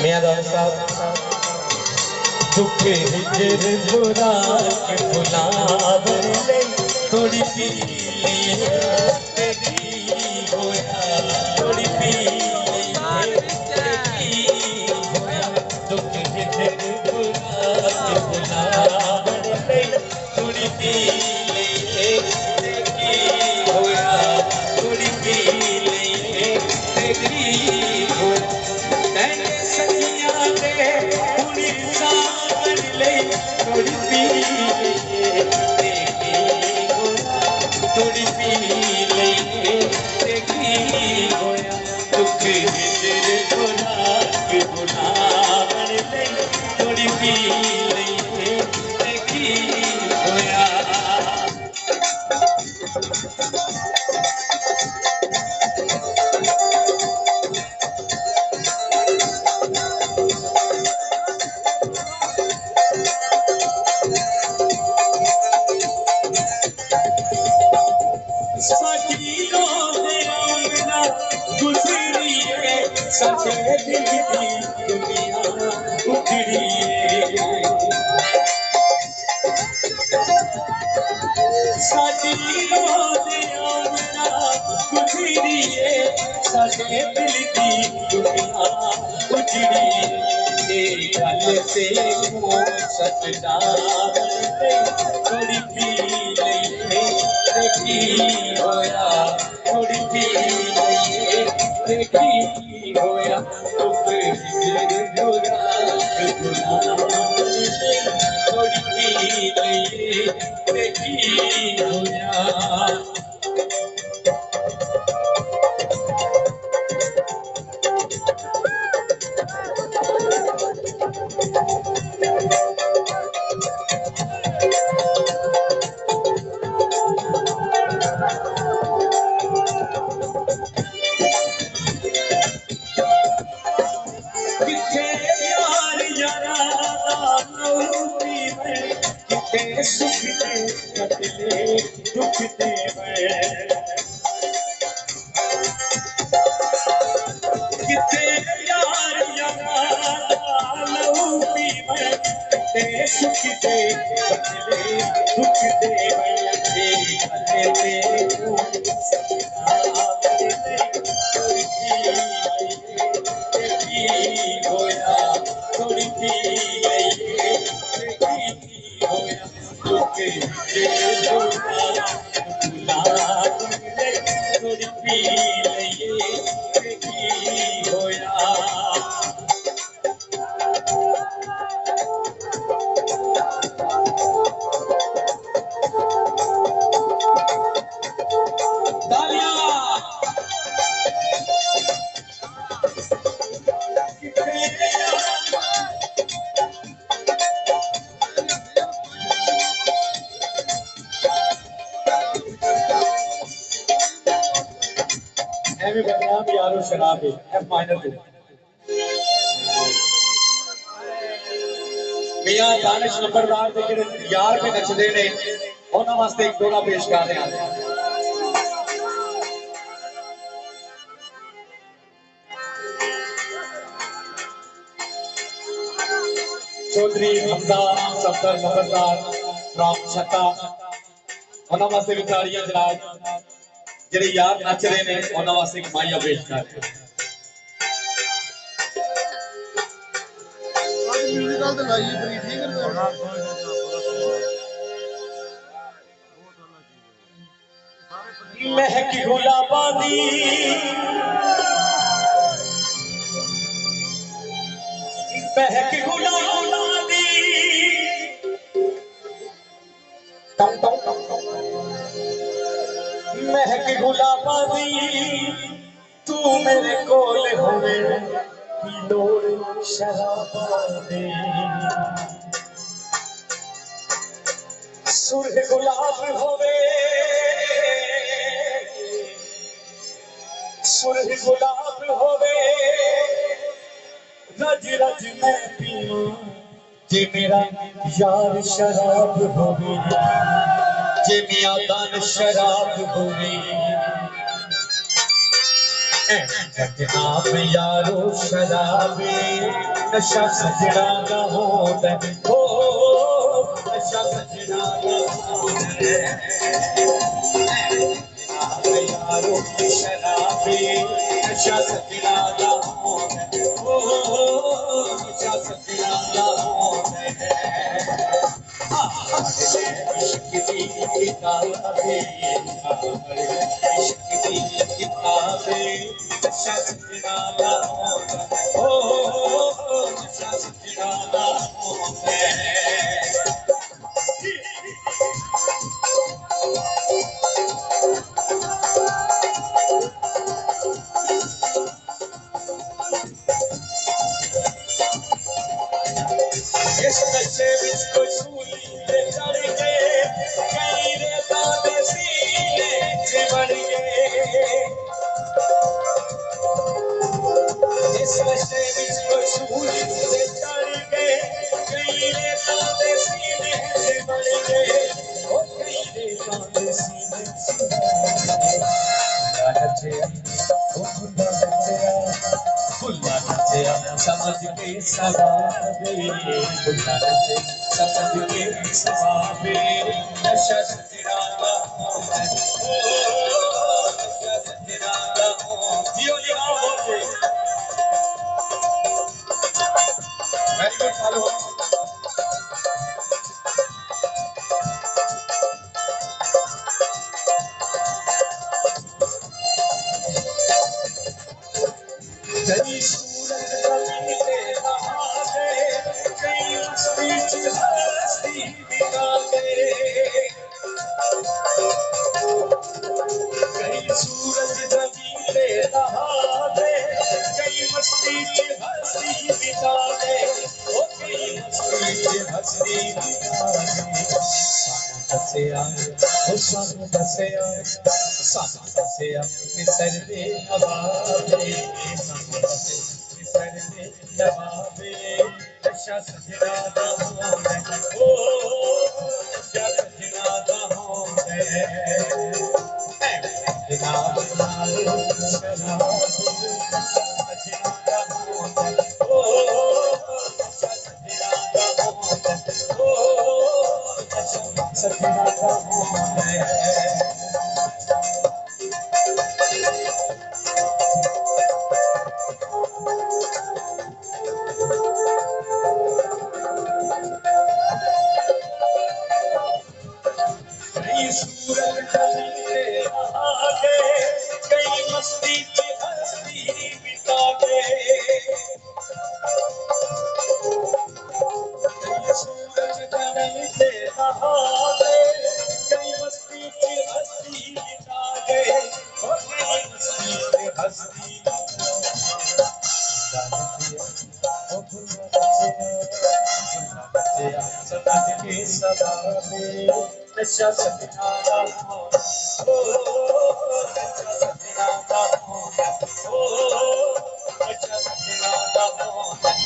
मेरा साथ दुख हिजर बुरा के बुलावे ले थोड़ी पी तेरी होया थोड़ी पी होया दुख हिजर बुरा के बुलावे ले थोड़ी पी तेरी होया थोड़ी पी तेरी होया तेरे सखिया दे पूरी सावन ले थोड़ी पी थोड़ी पी ले देखी होया दुख हिजर बुलावन ले थोड़ी पी ले देखी होया सचे दिल की दुनिया उखड़ी साडी रोज़िया मेरा गुजरी सचे दिल की दुनिया उखड़ी गल से सच थोड़ी पी देखी होया थोड़ी पी देखी होया दुख हिजर बुरा थोड़ी पी देखी होया सुख दे बदले दुख दे किते यार लहू पीवे किते सुख दे बदले दुख दे होया थोड़ी पी होया थोड़ी पी होया एवी बदनाम यारो शराबी एफ माइनर 2 मियां दानिश नंबरदार दे जेड़े यार पे नचदे ने उन्हां वास्ते एक डोला पेश कर रहे हैं चौधरी हमदा सफदर नंबरदार राम छत्ता उन्हां वास्ते भी तालियां जनाब जेड़े यार नच रहे ने उन्हां वास्ते एक माइया पेश कर रहे हैं म्यूजिकल ते लाइए बड़ी ठीक है महक गुलाबादी महक गुलाबादी महक गुलाबादी तू मेरे कोल होवे की लोड़ शराबा दे सुर्ख गुलाब होवे सुर्ख गुलाब होवे रज रज मैं पीऊं जे मेरा यार शराब होवे जे मियां दान शराब होवे आप यारो शराबी नशा सजना का होता है, ओ नशा सजना का होता है। यारो शराबी नशा सजना का होता है, ओ नशा सजना का होता है। इश्क की किताबें, इश्क की किताबें नशा सजना का होता है, ओ नशा सजना का होता है। इस नशे विच कोई सूली ते चढ़ के कई रेता दे सीने च बन गए। इस नशे विच कोई सूली ते चढ़ के कई रेता दे सीने च बन गए। ओ कई रेता दे सीने च बन गए। नचया ओ खुदा नचया, खुला नचया समझ के सवाबे, खुला नचे समझ के सवाबे नशा सजना का होता है, ओ नशा सजना का होता है। जियो जी हाँ बोल वेरी गुड फॉलो। कई सूरज रवि ते नहा गए, कई मस्ती च हस्ती बिता गए। कई सूरज रवि ते नहा गए, कई मस्ती च हस्ती बिता गए। ओ कई मस्ती च हस्ती बिता गए। सानू दसिया ओ सानू दसिया, सानू दसिया मिसर दे नवाबे, सानू दसिया मिसर दे नवाबे नशा सजना दा होंदा है, ओ नशा सजना दा होंदा है। जनाब नाल शराबी नशा सजना दा होंदा है, ओ नशा सजना दा होंदा है, ओ नशा सजना दा होंदा है। कई सूरज रवि ते नहा गए, कई मस्ती च हस्ती बिता गए। कई सूरज रवि ते नहा गए, कई मस्ती च हस्ती बिता गए। ओ कई मस्ती च हस्ती बिता गए। ओ खुदा नचया समझ के सवाबे नशा सजना का होता है, ओ नशा सजना का होता है, ओ नशा सजना का होता है।